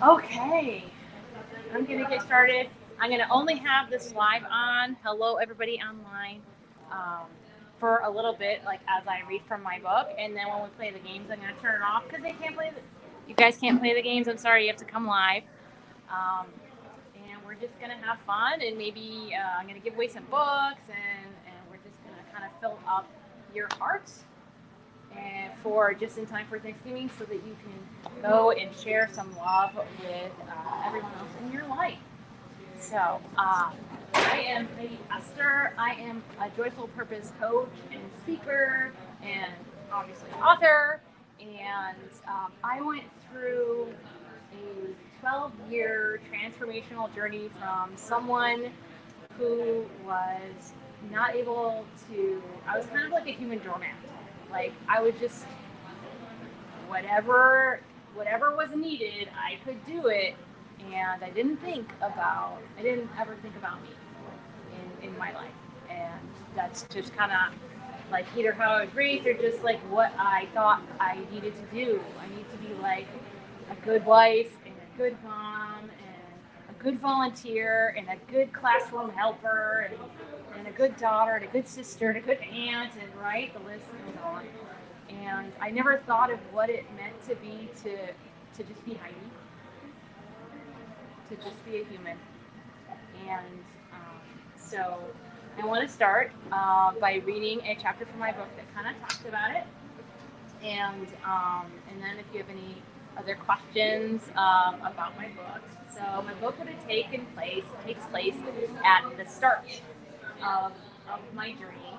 Okay, I'm going to get started. I'm going to only have this live on. Hello, everybody online. Um, for a little bit, like as I read from my book, and then when we play the games, I'm going to turn it off because they can't play. You guys can't play the games. I'm sorry, you have to come live. Um, and we're just going to have fun, and maybe I'm going to give away some books, and we're just going to kind of fill up your hearts and for just in time for Thanksgiving so that you can go and share some love with everyone else in your life. So, I am Heidi Esther. I am a joyful purpose coach and speaker and obviously author. And I went through a 12-year transformational journey from someone who was not able to, I was kind of like a human doormat. Like I would just whatever was needed, I could do it, and I didn't ever think about me in my life, and that's just kind of like either how I was raised or just like what I thought I needed to do. I need to be like a good wife and a good mom and a good volunteer and a good classroom helper and a good daughter and a good sister and a good aunt and right the list goes on. And I never thought of what it meant to be to just be Heidi, to just be a human. And so I want to start by reading a chapter from my book that kind of talks about it. And then if you have any other questions about my book. So my book would have takes place at the start of, of my journey,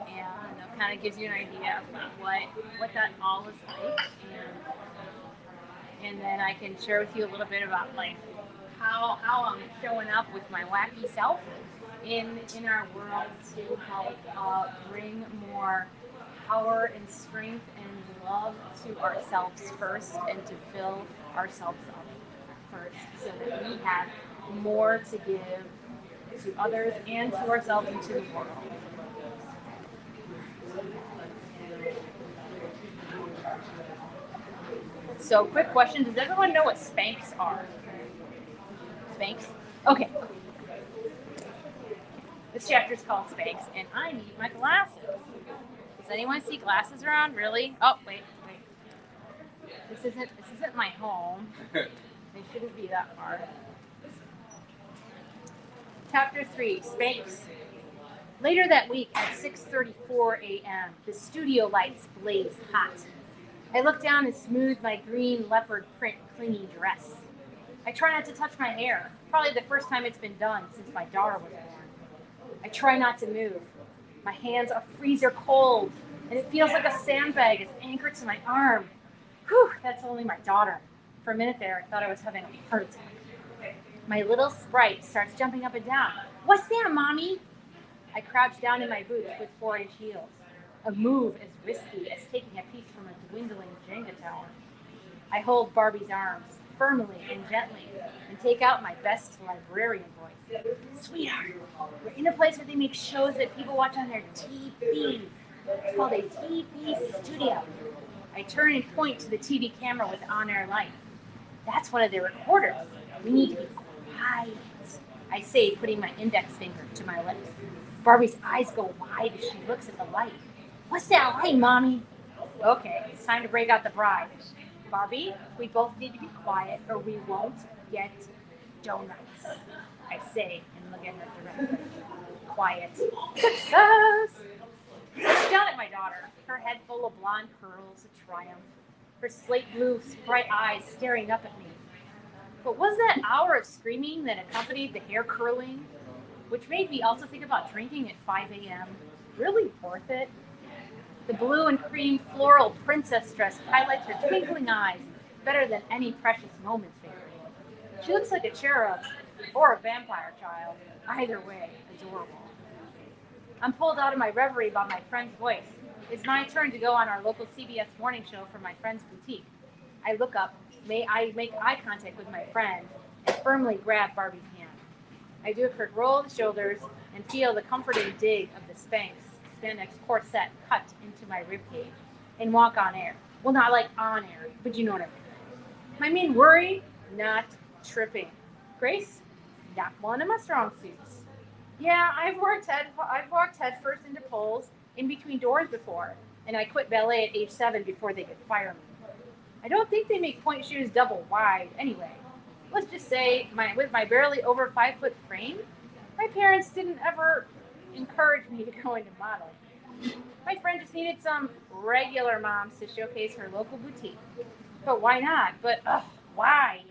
and it kind of gives you an idea of what that all is like, and then I can share with you a little bit about like how I'm showing up with my wacky self in our world to help bring more power and strength and love to ourselves first, and to fill ourselves up first so that we have more to give to others and to ourselves and to the world. So, quick question: does everyone know what Spanx are? Spanx? Okay. This chapter is called Spanx, and I need my glasses. Does anyone see glasses around? Really? Oh, wait. This isn't my home. They shouldn't be that far. Chapter 3, Spanx. Later that week at 6:34 a.m., the studio lights blazed hot. I looked down and smoothed my green leopard print clingy dress. I try not to touch my hair, probably the first time it's been done since my daughter was born. I try not to move. My hands are freezer cold, and it feels like a sandbag is anchored to my arm. Whew, that's only my daughter. For a minute there, I thought I was having a heart attack. My little sprite starts jumping up and down. What's that, Mommy? I crouch down in my boots with 4-inch heels. A move as risky as taking a piece from a dwindling Jenga tower. I hold Barbie's arms firmly and gently and take out my best librarian voice. Sweetheart, we're in a place where they make shows that people watch on their TV. It's called a TV studio. I turn and point to the TV camera with the on-air light. That's one of their recorders. We need to be quiet, I say, putting my index finger to my lips. Barbie's eyes go wide as she looks at the light. What's that light, Mommy? Okay, it's time to break out the bride. Barbie, we both need to be quiet or we won't get donuts, I say and look at her directly. Quiet. Success! I look down at my daughter, her head full of blonde curls of triumph, her slate blue, bright eyes staring up at me. But was that hour of screaming that accompanied the hair curling, which made me also think about drinking at 5 a.m., really worth it? The blue and cream floral princess dress highlights her twinkling eyes better than any Precious Moments figurine. She looks like a cherub or a vampire child. Either way, adorable. I'm pulled out of my reverie by my friend's voice. It's my turn to go on our local CBS morning show for my friend's boutique. I look up, I make eye contact with my friend, and firmly grab Barbie's hand. I do a quick roll of the shoulders and feel the comforting dig of the spandex corset cut into my ribcage, and walk on air. Well, not like on air, but you know what I mean. My main worry not tripping. Grace, not one of my strong suits. Yeah, I've walked headfirst into poles in between doors before, and I quit ballet at age 7 before they could fire me. I don't think they make point shoes double wide anyway. Let's just say, with my barely over 5 foot frame, my parents didn't ever encourage me to go into modeling. My friend just needed some regular moms to showcase her local boutique. But why not? But why?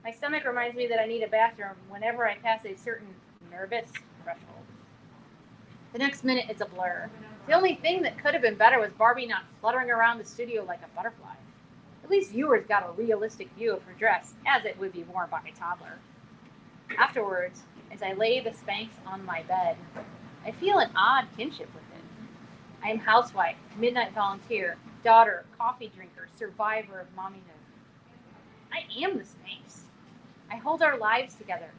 My stomach reminds me that I need a bathroom whenever I pass a certain nervous threshold. The next minute, it's a blur. The only thing that could have been better was Barbie not fluttering around the studio like a butterfly. At least viewers got a realistic view of her dress, as it would be worn by a toddler. Afterwards, as I lay the Spanx on my bed, I feel an odd kinship with it. I am housewife, midnight volunteer, daughter, coffee drinker, survivor of mommyhood. I am the Spanx. I hold our lives together.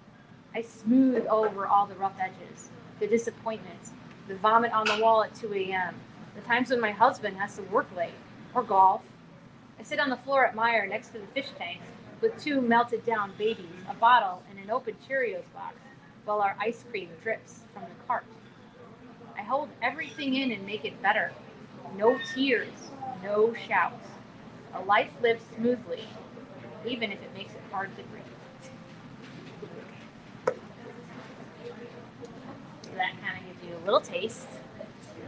I smooth over all the rough edges, the disappointments, the vomit on the wall at 2 a.m., the times when my husband has to work late, or golf. I sit on the floor at Meijer next to the fish tanks with 2 melted down babies, a bottle, and an open Cheerios box, while our ice cream drips from the cart. I hold everything in and make it better. No tears, no shouts. A life lived smoothly, even if it makes it hard to breathe. So that kind of gives you a little taste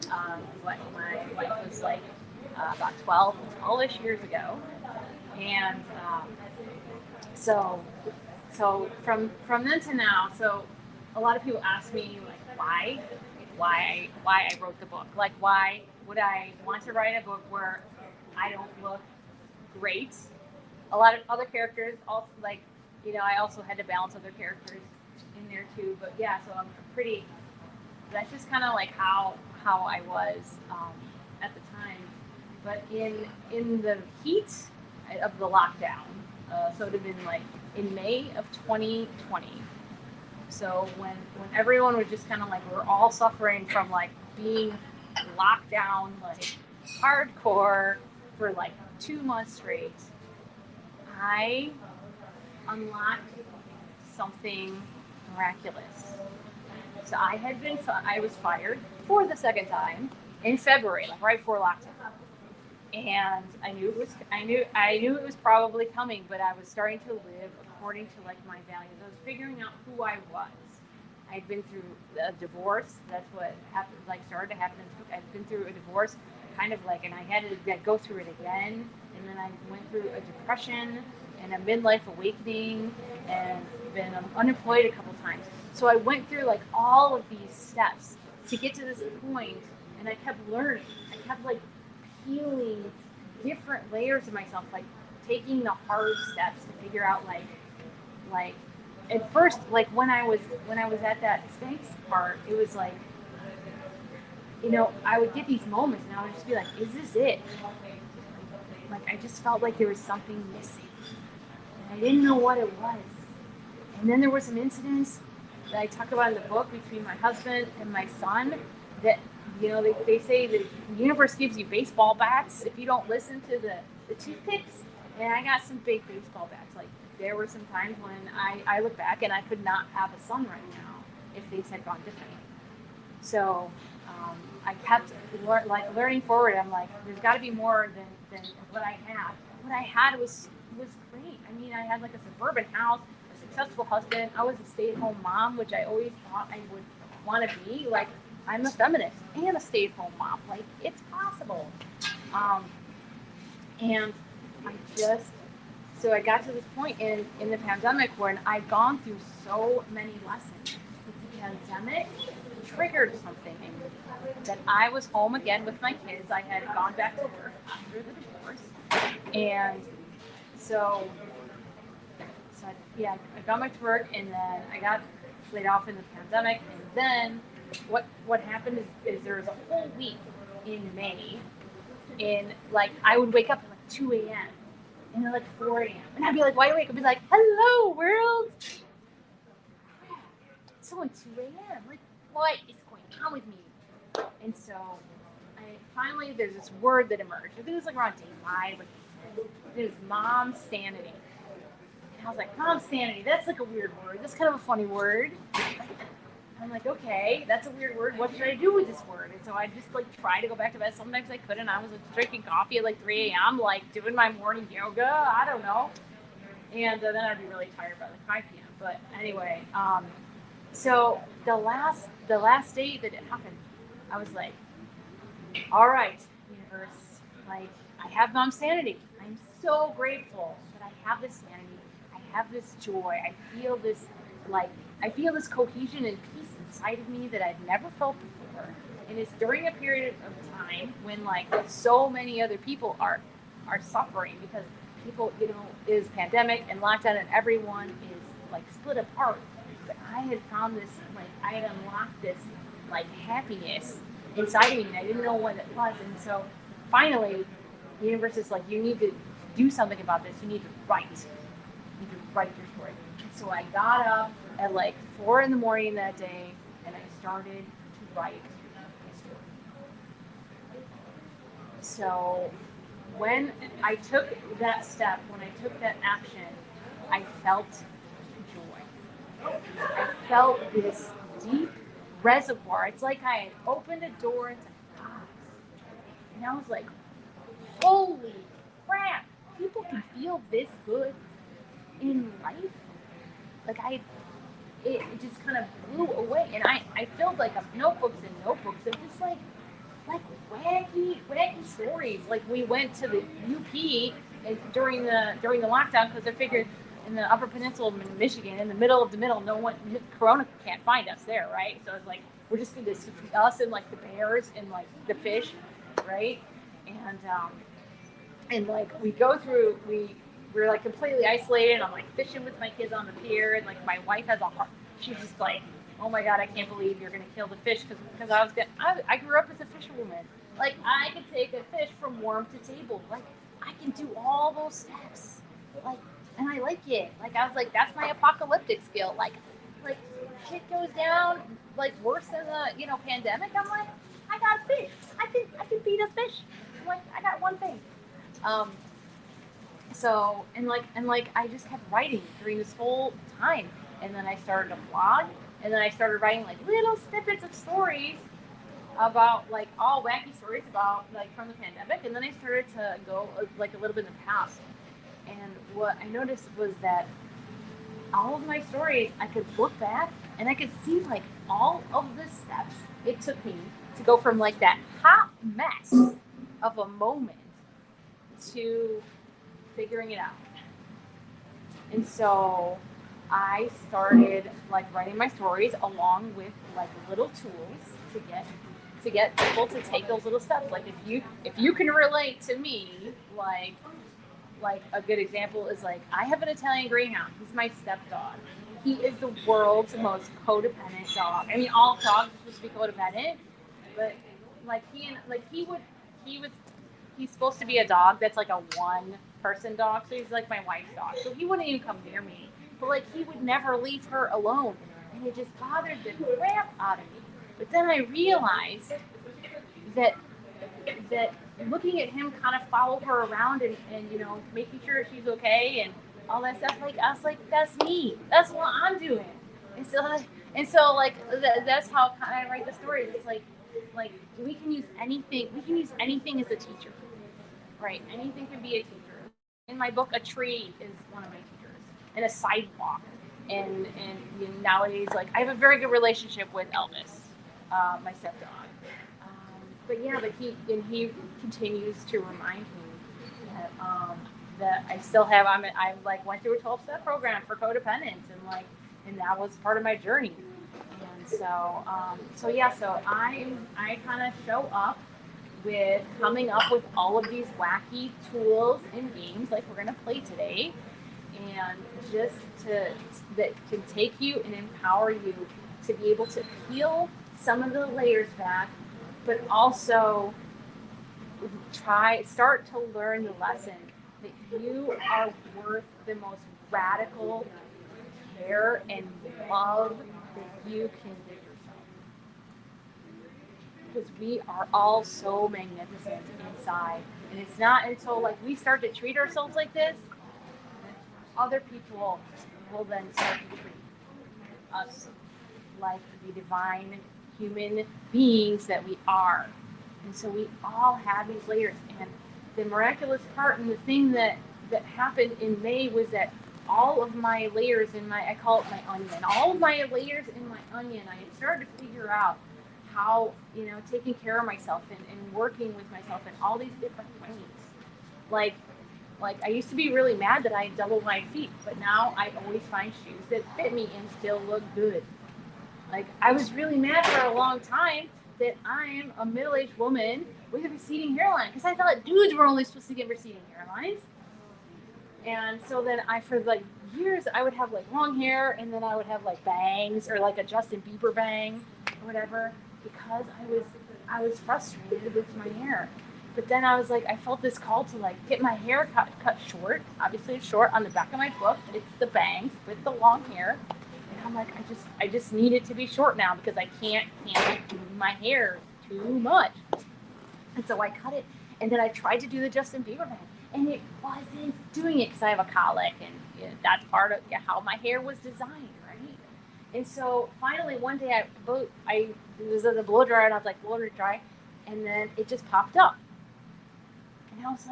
of what my life was like about 12-ish years ago. And so from then to now, so a lot of people ask me like why I wrote the book. Like, why would I want to write a book where I don't look great? A lot of other characters also, like, I also had to balance other characters in there too. But yeah, so I'm pretty. That's just kind of like how I was at the time. But in the heat of the lockdown, so it would have been like in May of 2020. So when everyone was just kind of like, we're all suffering from like being locked down like hardcore for like 2 months straight, I unlocked something miraculous. So I was fired for the second time in February, like right before lockdown. And I knew it was probably coming, but I was starting to live according to like my values. I was figuring out who I was. I'd been through a divorce. That's what happened. Like, started to happen. I'd been through a divorce, kind of like, and I had to go through it again. And then I went through a depression and a midlife awakening, and been unemployed a couple times. So I went through like all of these steps to get to this point, and I kept learning. I kept like peeling different layers of myself, like taking the hard steps to figure out like at first, like when I was at that Spanx part, it was like, I would get these moments and I would just be like, is this it? Like, I just felt like there was something missing and I didn't know what it was. And then there were some incidents that I talk about in the book between my husband and my son that, they say the universe gives you baseball bats if you don't listen to the toothpicks. And I got some big baseball bats. Like, there were some times when I look back and I could not have a son right now if things had gone differently. So I kept learning forward. I'm like, there's got to be more than what I had. What I had was great. I mean, I had like a suburban house, a successful husband. I was a stay-at-home mom, which I always thought I would want to be. Like, I'm a feminist and a stay-at-home mom. Like, it's possible. And so I got to this point in the pandemic where I'd gone through so many lessons. The pandemic triggered something in me, that I was home again with my kids. I had gone back to work after the divorce. And so I got back to work, and then I got laid off in the pandemic. And then what happened is there was a whole week in May, like, I would wake up at like 2 a.m. and at like 4 a.m. and I'd be like wide awake. I'd be like, hello world. It's only 2 a.m. Like, what is going on with me? And so finally there's this word that emerged. I think it was like around day 5. Like, it was mom sanity. And I was like, mom sanity, that's like a weird word. That's kind of a funny word. I'm like, okay, that's a weird word. What should I do with this word? And so I just like try to go back to bed. Sometimes I couldn't. I was like, drinking coffee at like 3 a.m., like doing my morning yoga. I don't know. And then I'd be really tired by like 5 p.m. But anyway, so the last day that it happened, I was like, all right, universe, like I have mom sanity. I'm so grateful that I have this sanity. I have this joy. I feel this cohesion and peace inside of me that I've never felt before. And it's during a period of time when like so many other people are suffering because people, is pandemic and lockdown and everyone is like split apart. But I had found this, like I had unlocked this like happiness inside of me and I didn't know what it was. And so finally the universe is like, you need to do something about this. You need to write. You need to write your story. And so I got up at like 4 a.m. that day and I started to write my story. So when I took that step, when I took that action, I felt joy. I felt this deep reservoir. It's like I had opened a door into God. And I was like, holy crap, people can feel this good in life? Like it just kind of blew away. And I filled like notebooks and notebooks of just like wacky stories. Like we went to the UP and during the lockdown because I figured in the Upper Peninsula of Michigan, in the middle of the middle, Corona can't find us there, right? So it's like we're just gonna see us and like the bears and like the fish, right? And like we go through, we're like completely isolated. And I'm like fishing with my kids on the pier, and like my wife has a heart. She's just like, oh my God, I can't believe you're gonna kill the fish because I grew up as a fisherwoman. Like I could take a fish from worm to table. Like I can do all those steps. Like, and I like it. Like I was like, that's my apocalyptic skill. Like shit goes down like worse than the pandemic. I'm like, I got a fish. I can feed a fish. I'm like, I got one thing. So and I just kept writing during this whole time, and then I started a blog, and then I started writing like little snippets of stories about like all wacky stories about like from the pandemic, and then I started to go like a little bit in the past. And what I noticed was that all of my stories, I could look back and I could see like all of the steps it took me to go from like that hot mess of a moment to figuring it out. And so I started like writing my stories along with like little tools to get people to take those little steps. Like if you can relate to me, like a good example is like I have an Italian Greyhound. He's my stepdog. He is the world's most codependent dog. I mean, all dogs are supposed to be codependent, but like he's supposed to be a dog that's like a one-person dog. So he's like my wife's dog. So he wouldn't even come near me. But like he would never leave her alone, and it just bothered the crap out of me. But then I realized that looking at him kind of follow her around and making sure she's okay and all that stuff, like I was like, that's me. That's what I'm doing. And so like that's how I write the stories. It's like we can use anything. We can use anything as a teacher, right? Anything can be a teacher. In my book, a tree is one of my teachers, and a sidewalk. And nowadays, like I have a very good relationship with Elvis, my stepdog. But he continues to remind me that I still have. I like went through a 12-step program for codependence, and that was part of my journey. And so I kind of show up with coming up with all of these wacky tools and games like we're gonna play today, and just that can take you and empower you to be able to peel some of the layers back, but also start to learn the lesson that you are worth the most radical care and love that you can give yourself. Because we are all so magnificent inside. And it's not until like we start to treat ourselves like this other people will then start to treat us like the divine human beings that we are. And so we all have these layers. And the miraculous part and the thing that happened in May was that all of my layers in my, I call it my onion, all of my layers in my onion, I had started to figure out how, taking care of myself and working with myself in all these different ways. Like I used to be really mad that I doubled my feet, but now I always find shoes that fit me and still look good. Like, I was really mad for a long time that I'm a middle-aged woman with a receding hairline, because I thought dudes were only supposed to get receding hairlines. And so then for years, I would have long hair, and then I would have bangs, or a Justin Bieber bang or whatever, because I was frustrated with my hair. But then I was I felt this call to get my hair cut short. Obviously it's short on the back of my book. It's the bangs with the long hair. And I'm I just need it to be short now, because I can't handle my hair too much. And so I cut it, and then I tried to do the Justin Bieber bang, and it wasn't doing it because I have a colic, and that's part of how my hair was designed, right? And so finally one day I was at the blow dryer, and I was blow it dry, and then it just popped up, and I was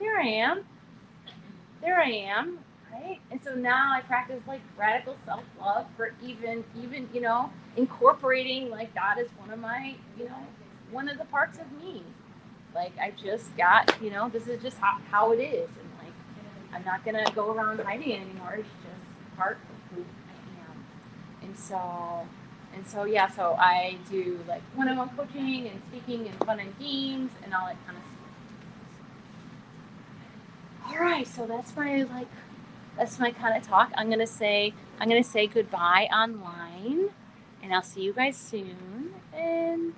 there I am. Right? And so now I practice radical self-love for even incorporating God as one of my, one of the parts of me. I just got, this is just how it is. And I'm not going to go around hiding it anymore. It's just part of who I am. And so yeah, so I do one-on-one coaching and speaking and fun and games and all that kind of stuff. All right. So that's my kind of talk. I'm gonna say goodbye online, and I'll see you guys soon. And